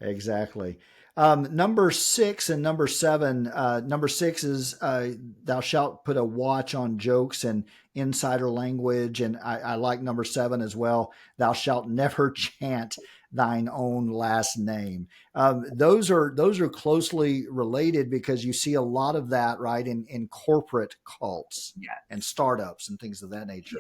Exactly. Number 6 and number 7. Number 6 is thou shalt put a watch on jokes and insider language. And I like number 7 as well. Thou shalt never chant thine own last name. Those are closely related because you see a lot of that, right, in corporate cults and Yes. startups and things of that nature.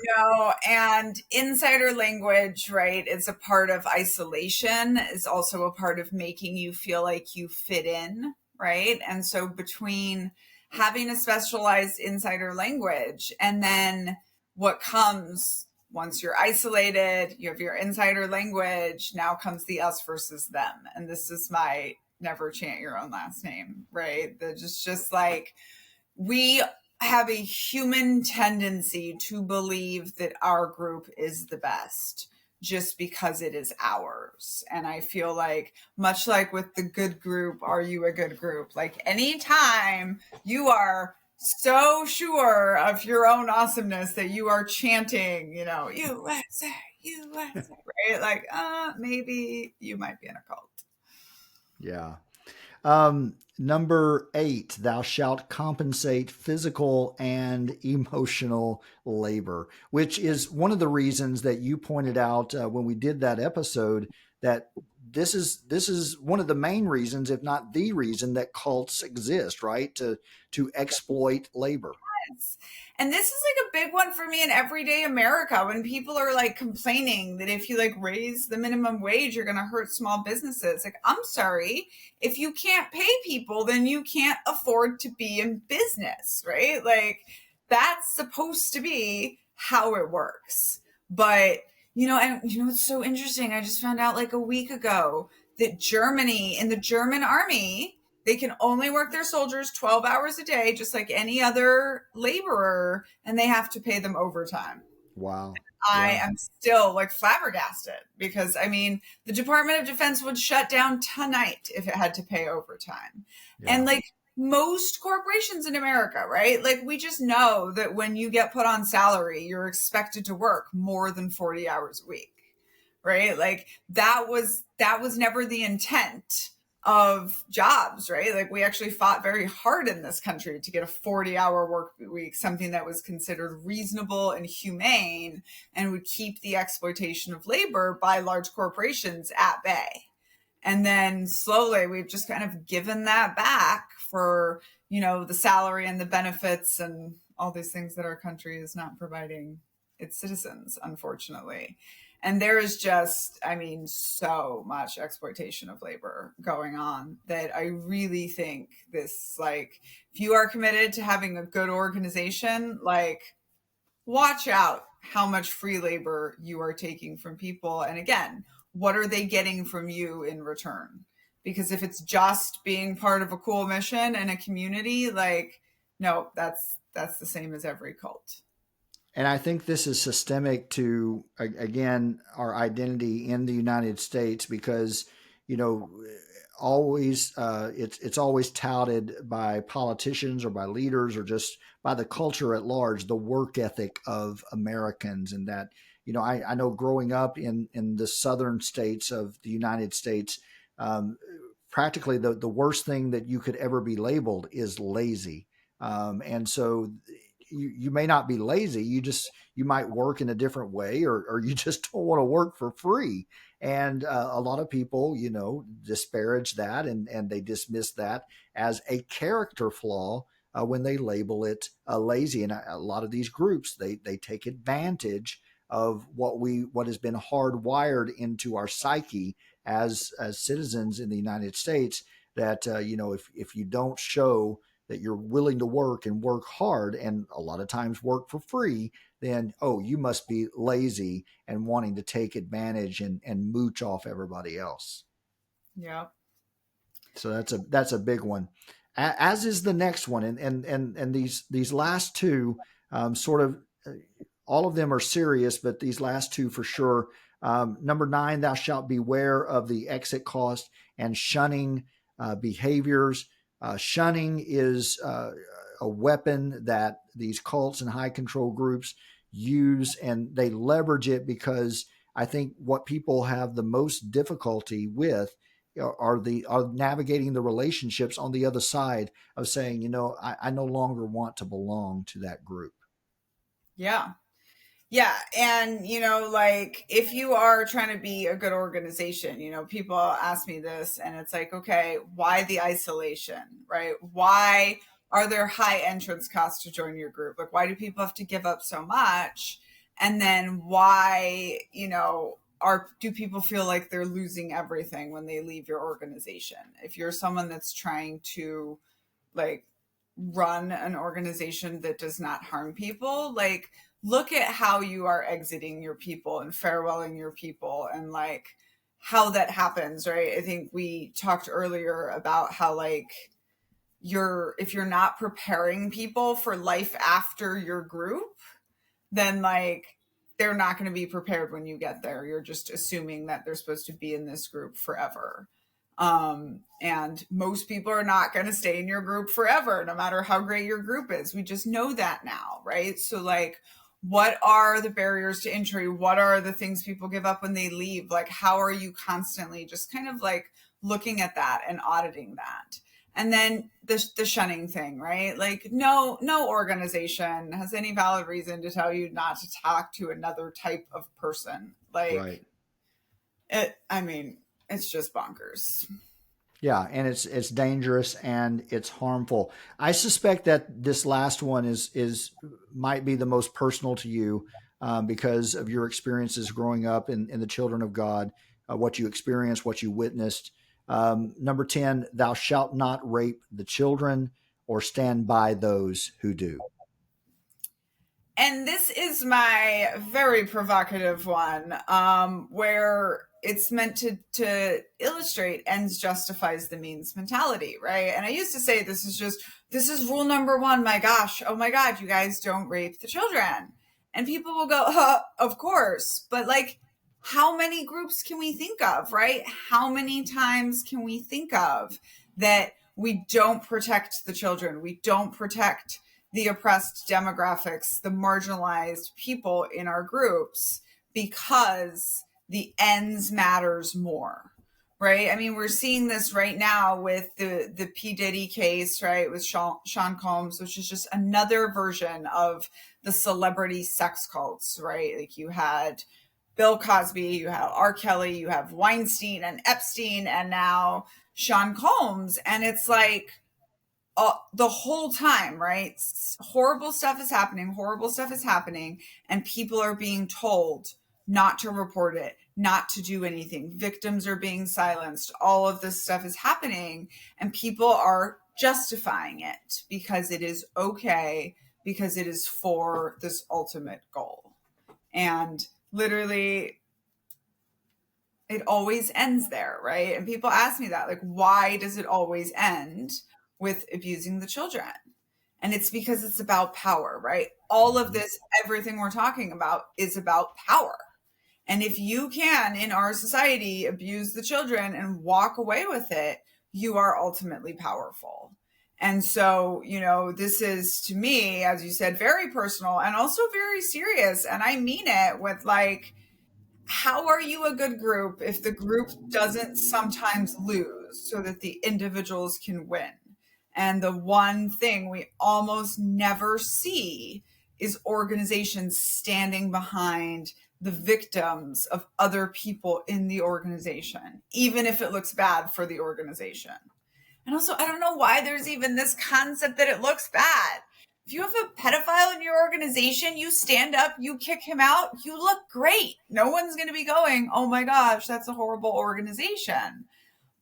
And insider language, right? It's a part of isolation. It's also a part of making you feel like you fit in, right? And so between having a specialized insider language and then what comes once you're isolated, you have your insider language, now comes the us versus them. And this is my never chant your own last name, right? That just like we have a human tendency to believe that our group is the best just because it is ours. And I feel like, much like with the good group, are you a good group? Like anytime you are so sure of your own awesomeness that you are chanting, USA, USA, right? Like, maybe you might be in a cult. Yeah. Number 8, thou shalt compensate physical and emotional labor, which is one of the reasons that you pointed out when we did that episode that this is one of the main reasons, if not the reason, that cults exist, right? To exploit labor. And this is like a big one for me in everyday America when people are like complaining that if you like raise the minimum wage, you're going to hurt small businesses. Like, I'm sorry, if you can't pay people, then you can't afford to be in business, right? Like, that's supposed to be how it works. But, it's so interesting. I just found out like a week ago that Germany, in the German army, they can only work their soldiers 12 hours a day, just like any other laborer, and they have to pay them overtime. Wow. I Yeah. am still like flabbergasted because the Department of Defense would shut down tonight if it had to pay overtime. And Yeah. like most corporations in America, right? Like we just know that when you get put on salary, you're expected to work more than 40 hours a week, right? Like that was never the intent of jobs, right? Like we actually fought very hard in this country to get a 40-hour work week, something that was considered reasonable and humane and would keep the exploitation of labor by large corporations at bay. And then slowly we've just kind of given that back for, the salary and the benefits and all these things that our country is not providing its citizens, unfortunately. And there is just, so much exploitation of labor going on that I really think this, like, if you are committed to having a good organization, like, watch out how much free labor you are taking from people. And again, what are they getting from you in return? Because if it's just being part of a cool mission and a community, like, no, that's the same as every cult. And I think this is systemic to, again, our identity in the United States because, you know, always it's always touted by politicians or by leaders or just by the culture at large, the work ethic of Americans. And that, I know growing up in the southern states of the United States, practically the worst thing that you could ever be labeled is lazy. And so you may not be lazy. You might work in a different way, or you just don't want to work for free. And a lot of people, disparage that and they dismiss that as a character flaw when they label it lazy. And a lot of these groups, they take advantage of what has been hardwired into our psyche as citizens in the United States. That if you don't show that you're willing to work and work hard, and a lot of times work for free, then you must be lazy and wanting to take advantage and mooch off everybody else. Yeah. So that's a big one, as is the next one, and these last two, sort of, all of them are serious, but these last two for sure. Number 9, thou shalt beware of the exit cost and shunning behaviors. Shunning is a weapon that these cults and high control groups use, and they leverage it because I think what people have the most difficulty with are navigating the relationships on the other side of saying, I no longer want to belong to that group. Yeah. Yeah. And, like if you are trying to be a good organization, people ask me this and it's like, okay, why the isolation, right? Why are there high entrance costs to join your group? Like, why do people have to give up so much? And then why, do people feel like they're losing everything when they leave your organization? If you're someone that's trying to like run an organization that does not harm people, like look at how you are exiting your people and farewelling your people and like how that happens, right? I think we talked earlier about how like if you're not preparing people for life after your group, then like they're not going to be prepared when you get there. You're just assuming that they're supposed to be in this group forever. And most people are not going to stay in your group forever, no matter how great your group is. We just know that now, right? So like, what are the barriers to entry? What are the things people give up when they leave? Like, how are you constantly just kind of like looking at that and auditing that? And then the shunning thing, right? Like no organization has any valid reason to tell you not to talk to another type of person. Like Right. it's just bonkers. Yeah, and it's dangerous and it's harmful. I suspect that this last one is might be the most personal to you, because of your experiences growing up in the children of God, what you experienced, what you witnessed. Number 10, thou shalt not rape the children or stand by those who do. And this is my very provocative one, where it's meant to illustrate ends justifies the means mentality, right? And I used to say this is rule number 1. My gosh, oh my God, you guys don't rape the children. And people will go, of course. But like, how many groups can we think of, right? How many times can we think of that we don't protect the children? We don't protect the oppressed demographics, the marginalized people in our groups, because the ends matters more, right? I mean, we're seeing this right now with the P. Diddy case, right, with Sean Combs, which is just another version of the celebrity sex cults, right? Like you had Bill Cosby, you have R. Kelly, you have Weinstein and Epstein, and now Sean Combs. And it's like, the whole time, right? Horrible stuff is happening, and people are being told not to report it, not to do anything. Victims are being silenced. All of this stuff is happening, and people are justifying it because it is okay, because it is for this ultimate goal. And literally, it always ends there, right? And people ask me that, like, why does it always end with abusing the children? And it's because it's about power, right? All of this, everything we're talking about is about power. And if you can, in our society, abuse the children and walk away with it, you are ultimately powerful. And so, this is, to me, as you said, very personal and also very serious. And I mean it with like, how are you a good group if the group doesn't sometimes lose so that the individuals can win? And the one thing we almost never see is organizations standing behind the victims of other people in the organization, even if it looks bad for the organization. And also, I don't know why there's even this concept that it looks bad. If you have a pedophile in your organization, you stand up, you kick him out, you look great. No one's going to be going, oh my gosh, that's a horrible organization.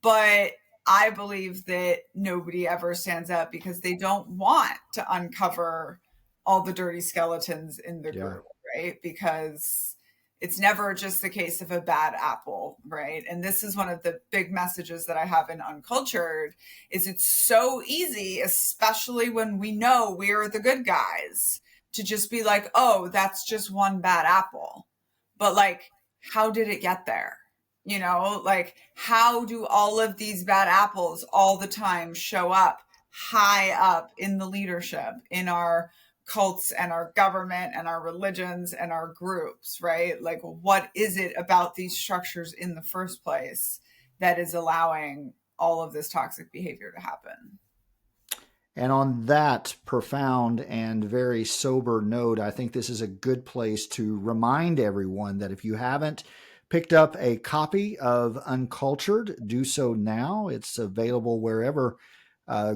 But I believe that nobody ever stands up because they don't want to uncover all the dirty skeletons in the group, right? Because it's never just the case of a bad apple, right? And this is one of the big messages that I have in Uncultured is it's so easy, especially when we know we're the good guys, to just be like, oh, that's just one bad apple. But like, how did it get there? You know, like how do all of these bad apples all the time show up high up in the leadership, in our cults and our government and our religions and our groups, right? Like, what is it about these structures in the first place that is allowing all of this toxic behavior to happen? And on that profound and very sober note, I think this is a good place to remind everyone that if you haven't picked up a copy of Uncultured, do so now. It's available wherever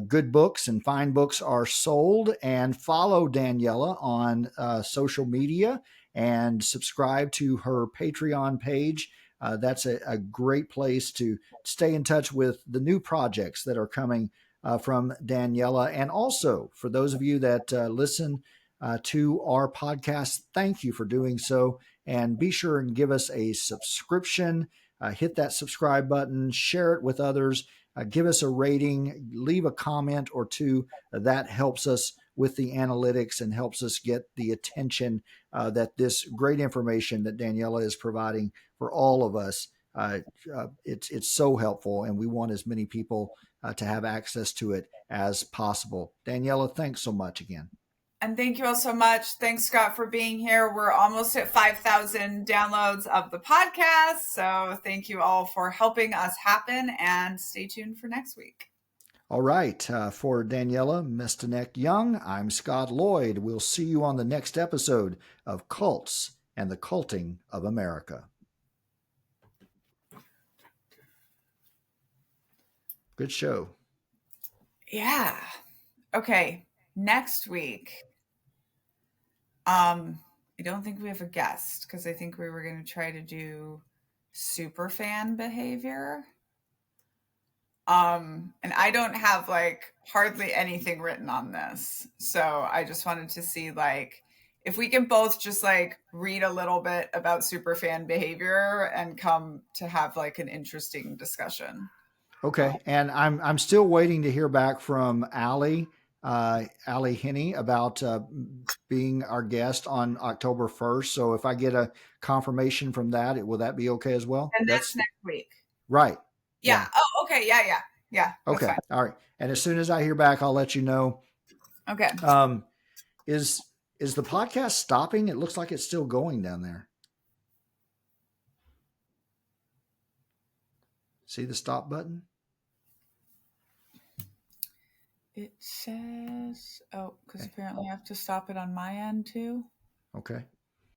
good books and fine books are sold. And follow Daniella on social media and subscribe to her Patreon page. That's a great place to stay in touch with the new projects that are coming from Daniella. And also, for those of you that listen to our podcast, thank you for doing so. And be sure and give us a subscription. Hit that subscribe button, share it with others, give us a rating, leave a comment or two. That helps us with the analytics and helps us get the attention that this great information that Daniella is providing for all of us. It's so helpful, and we want as many people to have access to it as possible. Daniella, thanks so much again. And thank you all so much. Thanks, Scott, for being here. We're almost at 5,000 downloads of the podcast. So thank you all for helping us happen, and stay tuned for next week. All right. For Daniella Mestenek-Young, I'm Scot Loyd. We'll see you on the next episode of Cults and the Culting of America. Good show. Yeah. Okay. Next week, I don't think we have a guest because I think we were going to try to do super fan behavior. And I don't have like hardly anything written on this. So I just wanted to see like if we can both just like read a little bit about super fan behavior and come to have like an interesting discussion. Okay. And I'm still waiting to hear back from Allie Henney about being our guest on October 1st. So if I get a confirmation from that, will that be okay as well? And that's next week. Right. Yeah. Oh, okay. Yeah. Okay. Fine. All right. And as soon as I hear back, I'll let you know. Okay. Is the podcast stopping? It looks like it's still going down there. See the stop button? It says, because apparently I have to stop it on my end too. Okay.